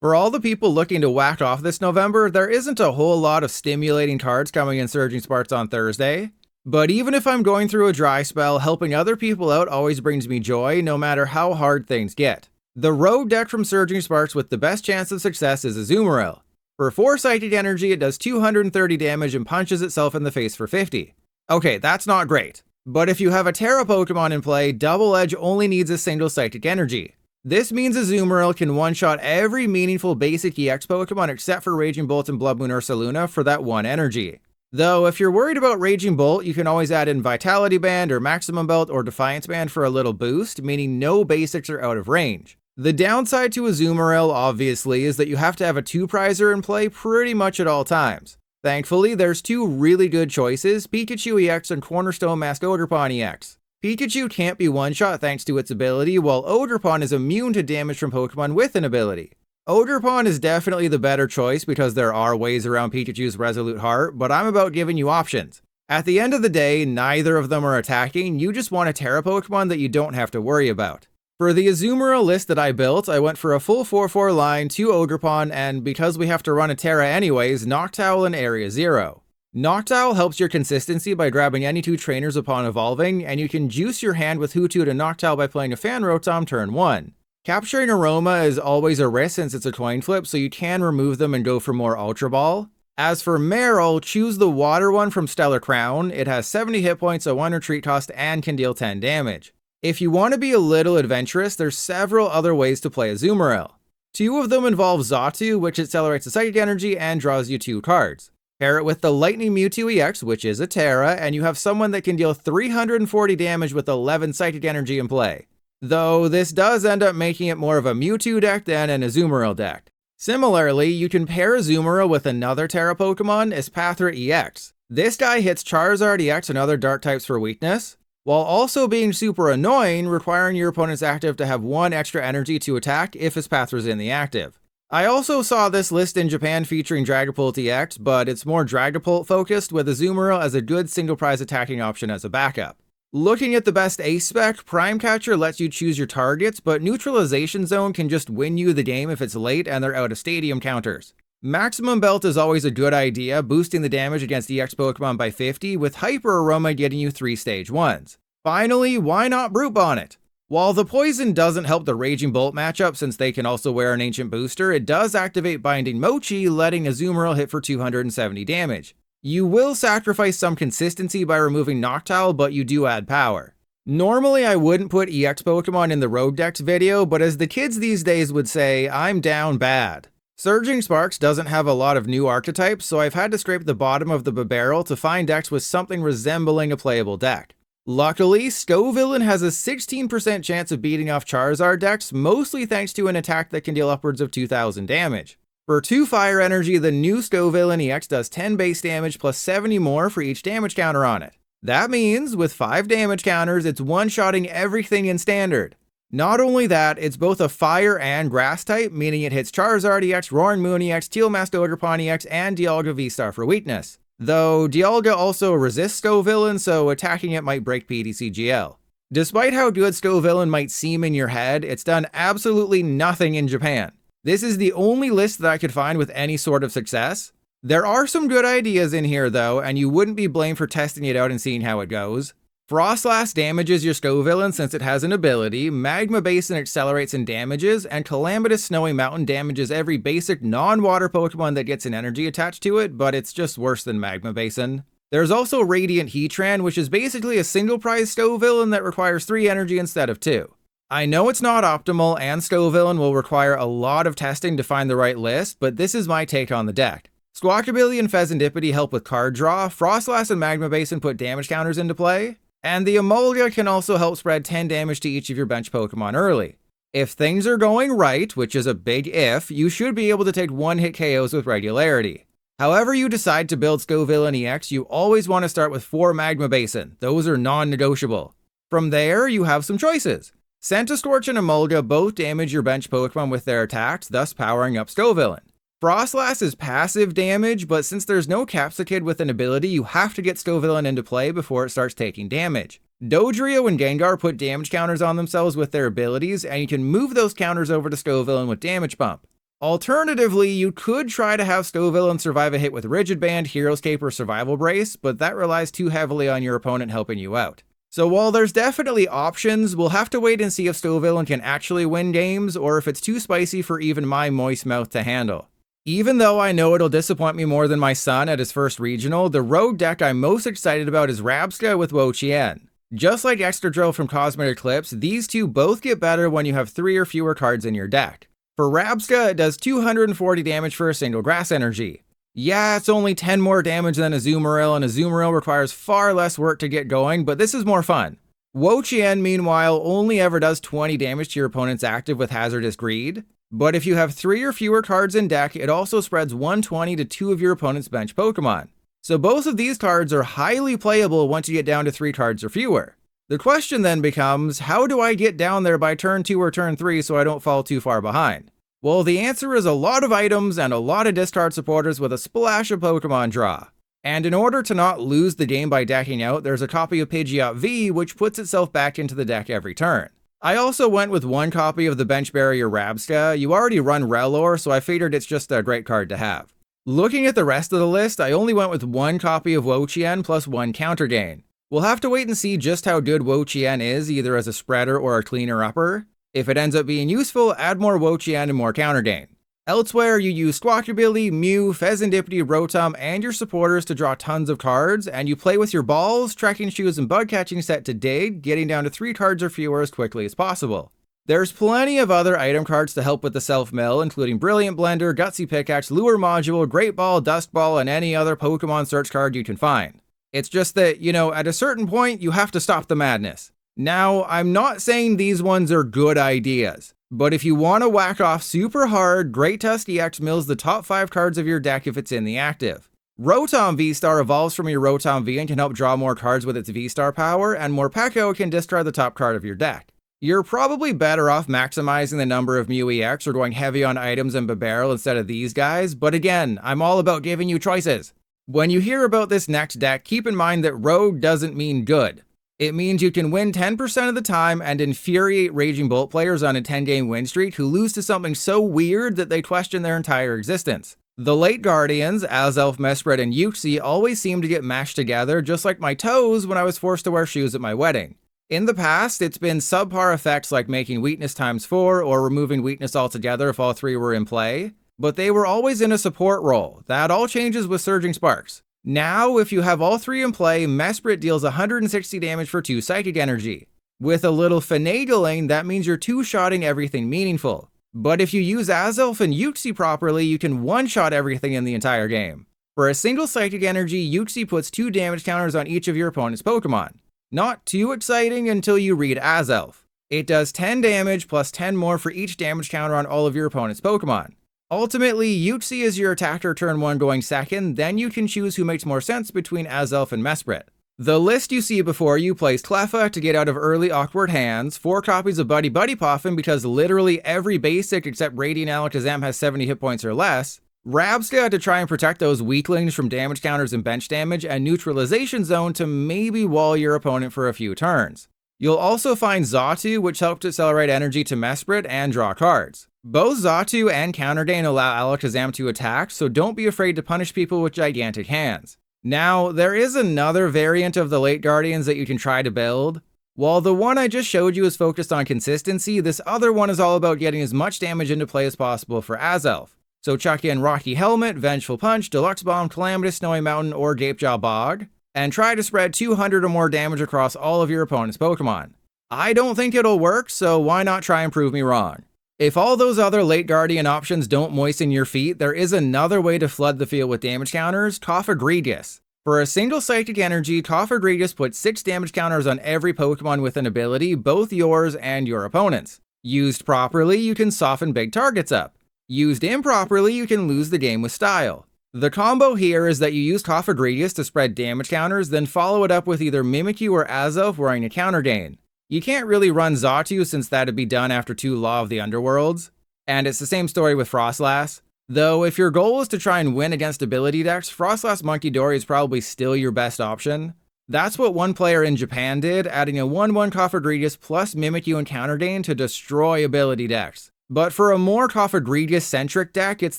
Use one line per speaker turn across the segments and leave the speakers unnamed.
For all the people looking to whack off this November, there isn't a whole lot of stimulating cards coming in Surging Sparks on Thursday. But even if I'm going through a dry spell, helping other people out always brings me joy, no matter how hard things get. The road deck from Surging Sparks with the best chance of success is Azumarill. For 4 Psychic Energy, it does 230 damage and punches itself in the face for 50. Okay, that's not great. But if you have a Terra Pokemon in play, Double Edge only needs a single Psychic Energy. This means Azumarill can one-shot every meaningful basic EX Pokemon except for Raging Bolt and Blood Moon Ursaluna for that 1 energy. Though, if you're worried about Raging Bolt, you can always add in Vitality Band or Maximum Belt or Defiance Band for a little boost, meaning no basics are out of range. The downside to Azumarill, obviously, is that you have to have a 2-prizer in play pretty much at all times. Thankfully, there's 2 really good choices, Pikachu EX and Cornerstone Mask Ogerpon EX. Pikachu can't be one-shot thanks to its ability, while Ogerpon is immune to damage from Pokemon with an ability. Ogerpon is definitely the better choice because there are ways around Pikachu's Resolute Heart, but I'm about giving you options. At the end of the day, neither of them are attacking, you just want a Terra Pokemon that you don't have to worry about. For the Azumarill list that I built, I went for a full 4/4 line, 2 Ogerpon, and because we have to run a Terra anyways, Noctowl and Area 0. Noctowl helps your consistency by grabbing any 2 trainers upon evolving, and you can juice your hand with Hoothoot and Noctowl by playing a Fan Rotom turn 1. Capturing Aroma is always a risk since it's a coin flip, so you can remove them and go for more Ultra Ball. As for Marill, choose the water one from Stellar Crown. It has 70 hit points, a 1 retreat cost, and can deal 10 damage. If you want to be a little adventurous, there's several other ways to play Azumarill. 2 of them involve Xatu, which accelerates the Psychic Energy and draws you 2 cards. Pair it with the Lightning Mewtwo EX, which is a Terra, and you have someone that can deal 340 damage with 11 Psychic Energy in play. Though this does end up making it more of a Mewtwo deck than an Azumarill deck. Similarly, you can pair Azumarill with another Terra Pokemon, Espathra EX. This guy hits Charizard EX and other Dark types for weakness, while also being super annoying, requiring your opponent's active to have 1 extra energy to attack if Espathra's in the active. I also saw this list in Japan featuring Dragapult EX, but it's more Dragapult focused, with Azumarill as a good single prize attacking option as a backup. Looking at the best ace spec, Prime Catcher lets you choose your targets, but Neutralization Zone can just win you the game if it's late and they're out of stadium counters. Maximum Belt is always a good idea, boosting the damage against EX Pokemon by 50, with Hyper Aroma getting you 3 stage 1s. Finally, why not Brute Bonnet? While the poison doesn't help the Raging Bolt matchup since they can also wear an Ancient Booster, it does activate Binding Mochi, letting Azumarill hit for 270 damage. You will sacrifice some consistency by removing Noctowl, but you do add power. Normally I wouldn't put EX Pokemon in the Road Decks video, but as the kids these days would say, I'm down bad. Surging Sparks doesn't have a lot of new archetypes, so I've had to scrape the bottom of the barrel to find decks with something resembling a playable deck. Luckily, Scovillain has a 16% chance of beating off Charizard decks, mostly thanks to an attack that can deal upwards of 2000 damage. For 2 Fire Energy, the new Scovillain EX does 10 base damage plus 70 more for each damage counter on it. That means, with 5 damage counters, it's one-shotting everything in Standard. Not only that, it's both a Fire and Grass type, meaning it hits Charizard EX, Roaring Moon EX, Teal Masked Ogerpon EX, and Dialga V-Star for weakness. Though Dialga also resists Scovillain, so attacking it might break PTCGL. Despite how good Scovillain might seem in your head, it's done absolutely nothing in Japan. This is the only list that I could find with any sort of success. There are some good ideas in here though, and you wouldn't be blamed for testing it out and seeing how it goes. Frostlass damages your Scovillain since it has an ability, Magma Basin accelerates and damages, and Calamitous Snowy Mountain damages every basic non-water Pokemon that gets an energy attached to it, but it's just worse than Magma Basin. There's also Radiant Heatran, which is basically a single prize Scovillain that requires 3 energy instead of 2. I know it's not optimal, and Scovillain will require a lot of testing to find the right list, but this is my take on the deck. Squawkabilly and Fezandipiti help with card draw, Frostlass and Magma Basin put damage counters into play, and the Emolga can also help spread 10 damage to each of your bench Pokemon early. If things are going right, which is a big if, you should be able to take 1-hit KOs with regularity. However you decide to build Scovillain EX, you always want to start with 4 Magma Basin. Those are non-negotiable. From there, you have some choices. Centiskorch and Emolga both damage your bench Pokemon with their attacks, thus powering up Scovillain. Frostlass is passive damage, but since there's no Capsicid with an ability, you have to get Scovillain into play before it starts taking damage. Dodrio and Gengar put damage counters on themselves with their abilities, and you can move those counters over to Scovillain with Damage Bump. Alternatively, you could try to have Scovillain survive a hit with Rigid Band, Hero's Cape, or Survival Brace, but that relies too heavily on your opponent helping you out. So while there's definitely options, we'll have to wait and see if Scovillain can actually win games, or if it's too spicy for even my moist mouth to handle. Even though I know it'll disappoint me more than my son at his first regional, the rogue deck I'm most excited about is Rabsca with Wo-Chien. Just like Excadrill from Cosmic Eclipse, these two both get better when you have 3 or fewer cards in your deck. For Rabsca, it does 240 damage for a single grass energy. Yeah, it's only 10 more damage than Azumarill, and Azumarill requires far less work to get going, but this is more fun. Wo-Chien, meanwhile, only ever does 20 damage to your opponent's active with Hazardous Greed, but if you have 3 or fewer cards in deck, it also spreads 120 to 2 of your opponent's bench Pokemon. So both of these cards are highly playable once you get down to 3 cards or fewer. The question then becomes, how do I get down there by turn 2 or turn 3 so I don't fall too far behind? Well, the answer is a lot of items and a lot of discard supporters with a splash of Pokemon draw. And in order to not lose the game by decking out, there's a copy of Pidgeot V which puts itself back into the deck every turn. I also went with 1 copy of the Bench Barrier Rabsca. You already run Rellor, so I figured it's just a great card to have. Looking at the rest of the list, I only went with 1 copy of Wo-Chien plus 1 counter gain. We'll have to wait and see just how good Wo-Chien is, either as a spreader or a cleaner upper. If it ends up being useful, add more Wo-Chien and more counter gain. Elsewhere, you use Squawkabilly, Mew, Fezandipiti, Rotom, and your supporters to draw tons of cards, and you play with your balls, trekking shoes, and bug catching set to dig, getting down to 3 cards or fewer as quickly as possible. There's plenty of other item cards to help with the self-mill, including Brilliant Blender, Gutsy Pickaxe, Lure Module, Great Ball, Dust Ball, and any other Pokemon search card you can find. It's just that, at a certain point, you have to stop the madness. Now, I'm not saying these ones are good ideas, but if you want to whack off super hard, Great Tusk EX mills the top 5 cards of your deck if it's in the active. Rotom V-Star evolves from your Rotom V and can help draw more cards with its V-Star power, and Morpeko can discard the top card of your deck. You're probably better off maximizing the number of Mew EX or going heavy on items and Babarrel instead of these guys, but again, I'm all about giving you choices. When you hear about this next deck, keep in mind that Rogue doesn't mean good. It means you can win 10% of the time and infuriate Raging Bolt players on a 10-game win streak who lose to something so weird that they question their entire existence. The late Guardians, Azelf, Mesprit, and Uxie always seem to get mashed together, just like my toes when I was forced to wear shoes at my wedding. In the past, it's been subpar effects like making weakness ×4 or removing weakness altogether if all 3 were in play, but they were always in a support role. That all changes with Surging Sparks. Now, if you have all 3 in play, Mesprit deals 160 damage for 2 Psychic Energy. With a little finagling, that means you're 2-shotting everything meaningful. But if you use Azelf and Uxie properly, you can 1-shot everything in the entire game. For a single Psychic Energy, Uxie puts 2 damage counters on each of your opponent's Pokemon. Not too exciting until you read Azelf. It does 10 damage plus 10 more for each damage counter on all of your opponent's Pokemon. Ultimately, Uxie is your attacker turn 1 going second, then you can choose who makes more sense between Azelf and Mesprit. The list you see before you plays Cleffa to get out of early awkward hands, 4 copies of Buddy-Buddy Poffin because literally every basic except Radiant Alakazam has 70 hit points or less, Rabsca to try and protect those weaklings from damage counters and bench damage, and Neutralization Zone to maybe wall your opponent for a few turns. You'll also find Xatu, which helps accelerate energy to Mesprit and draw cards. Both Xatu and Counter Gain allow Alakazam to attack, so don't be afraid to punish people with gigantic hands. Now, there is another variant of the late Guardians that you can try to build. While the one I just showed you is focused on consistency, this other one is all about getting as much damage into play as possible for Azelf. So chuck in Rocky Helmet, Vengeful Punch, Deluxe Bomb, Calamitous Snowy Mountain, or Gapejaw Bog, and try to spread 200 or more damage across all of your opponent's Pokemon. I don't think it'll work, so why not try and prove me wrong? If all those other late Guardian options don't moisten your feet, there is another way to flood the field with damage counters, Cofagrigus. For a single Psychic Energy, Cofagrigus puts 6 damage counters on every Pokemon with an ability, both yours and your opponent's. Used properly, you can soften big targets up. Used improperly, you can lose the game with style. The combo here is that you use Cofagrigus to spread damage counters, then follow it up with either Mimikyu or Azelf wearing a counter gain. You can't really run Xatu since that'd be done after 2 Law of the Underworlds, and it's the same story with Frostlass. Though if your goal is to try and win against ability decks, Frostlass Monkey Dory is probably still your best option. That's what one player in Japan did, adding a 1/1 Cofagrigus plus Mimikyu and Counter Gain to destroy ability decks. But for a more Cofagrigus-centric deck, it's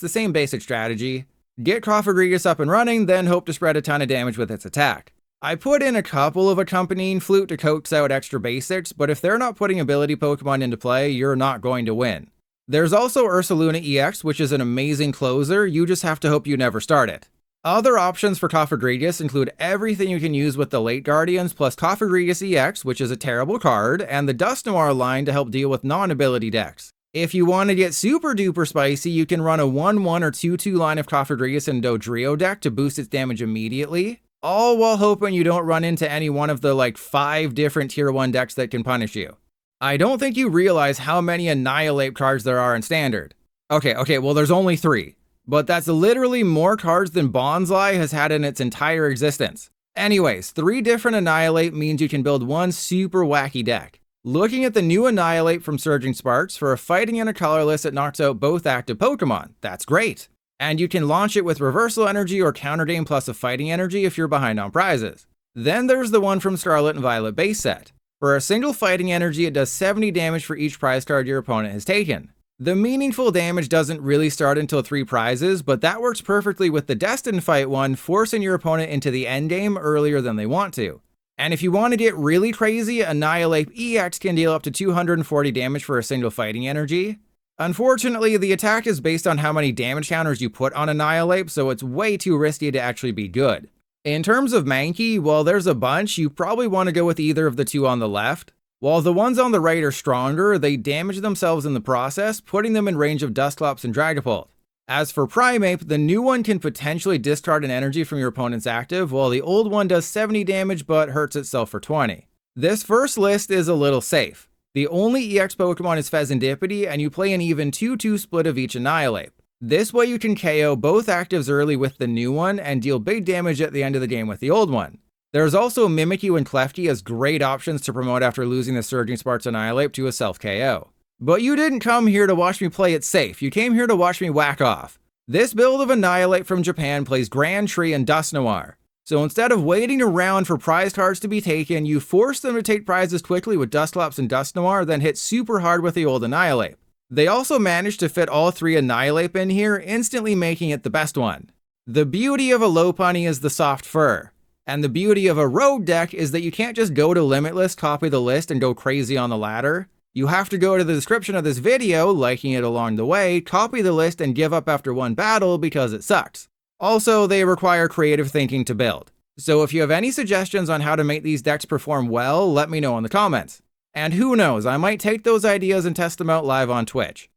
the same basic strategy. Get Cofagrigus up and running, then hope to spread a ton of damage with its attack. I put in a couple of accompanying Flute to coax out extra basics, but if they're not putting ability Pokemon into play, you're not going to win. There's also Ursaluna EX, which is an amazing closer, you just have to hope you never start it. Other options for Cofagrigus include everything you can use with the late Guardians, plus Cofagrigus EX, which is a terrible card, and the Dusknoir line to help deal with non-ability decks. If you want to get super duper spicy, you can run a 1/1 or 2/2 line of Cofagrigus in Dodrio deck to boost its damage immediately, all while hoping you don't run into any one of the 5 different tier 1 decks that can punish you. I don't think you realize how many Annihilape cards there are in Standard. Okay, well there's only 3, but that's literally more cards than Bonsly has had in its entire existence. Anyways, 3 different Annihilape means you can build one super wacky deck. Looking at the new Annihilape from Surging Sparks, for a fighting and a colorless it knocks out both active Pokemon. That's great! And you can launch it with Reversal Energy or Counter Game plus a Fighting Energy if you're behind on prizes. Then there's the one from Scarlet and Violet base set. For a single Fighting Energy, it does 70 damage for each prize card your opponent has taken. The meaningful damage doesn't really start until 3 prizes, but that works perfectly with the Destined Fight one, forcing your opponent into the endgame earlier than they want to. And if you want to get really crazy, Annihilape EX can deal up to 240 damage for a single Fighting Energy. Unfortunately, the attack is based on how many damage counters you put on Annihilape, so it's way too risky to actually be good. In terms of Mankey, while there's a bunch, you probably want to go with either of the 2 on the left. While the ones on the right are stronger, they damage themselves in the process, putting them in range of Dusclops and Dragapult. As for Primeape, the new one can potentially discard an energy from your opponent's active, while the old one does 70 damage but hurts itself for 20. This first list is a little safe. The only EX Pokemon is Fezandipiti, and you play an even 2/2 split of each Annihilape. This way you can KO both actives early with the new one and deal big damage at the end of the game with the old one. There's also Mimikyu and Klefki as great options to promote after losing the Surging Sparks Annihilape to a self-KO. But you didn't come here to watch me play it safe, you came here to watch me whack off. This build of Annihilape from Japan plays Grand Tree and Dusknoir. So instead of waiting around for prize cards to be taken, you force them to take prizes quickly with Dusclops and Dusknoir, then hit super hard with the old Annihilape. They also managed to fit all 3 Annihilape in here, instantly making it the best one. The beauty of a Lopunny is the soft fur. And the beauty of a road deck is that you can't just go to Limitless, copy the list, and go crazy on the ladder. You have to go to the description of this video, liking it along the way, copy the list, and give up after one battle because it sucks. Also, they require creative thinking to build. So if you have any suggestions on how to make these decks perform well, let me know in the comments. And who knows, I might take those ideas and test them out live on Twitch.